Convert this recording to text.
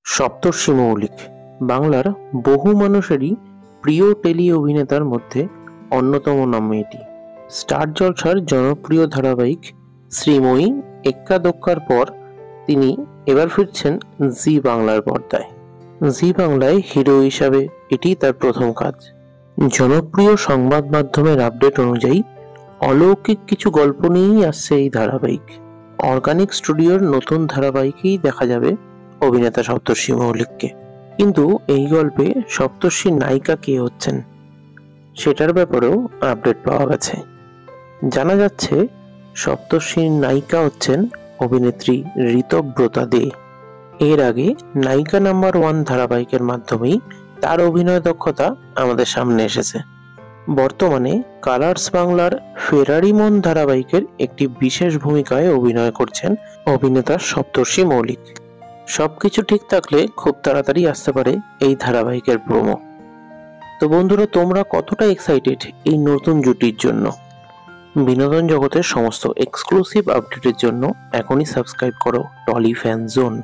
সপ্তর্ষি মৌলিক বাংলার বহু মানুষেরই প্রিয় টেলি অভিনেতার মধ্যে অন্যতম নাম এটি। স্টার জলসার জনপ্রিয় ধারাবাহিক শ্রীময়ী এক্কা দোক্কার পর তিনি এবার ফিরছেন জি বাংলার পর্দায়। জি বাংলায় হিরো হিসাবে এটি তার প্রথম কাজ। জনপ্রিয় সংবাদ মাধ্যমের আপডেট অনুযায়ী অলৌকিক কিছু গল্প নিয়েই আসছে এই ধারাবাহিক। অর্গানিক স্টুডিওর নতুন ধারাবাহিকেই দেখা যাবে অভিনেতা সপ্তর্ষি মৌলিককে। কিন্তু এই গল্পে সপ্তর্ষির নায়িকা কে হচ্ছেন সেটার ব্যাপারেও আপডেট পাওয়া গেছে। জানা যাচ্ছে সপ্তর্ষির নায়িকা হচ্ছেন অভিনেত্রী ঋতব্রতা দে। এর আগে নায়িকা নাম্বার 1 ধারাবাহিকের মাধ্যমেই তার অভিনয় দক্ষতা আমাদের সামনে এসেছে। বর্তমানে কালার্স বাংলার ফেরারি মন ধারাবাহিকের একটি বিশেষ ভূমিকায় অভিনয় করছেন অভিনেতা সপ্তর্ষি মৌলিক। সবকিছু ঠিক থাকলে খুব তাড়াতাড়ি আসতে পারে এই ধারাবাহিকের প্রোমো। তো বন্ধুরা, তোমরা কতটা এক্সাইটেড এই নতুন জুটির জন্য? বিনোদন জগতের সমস্ত এক্সক্লুসিভ আপডেটের জন্য এখনই সাবস্ক্রাইব করো টলি ফ্যান জোন।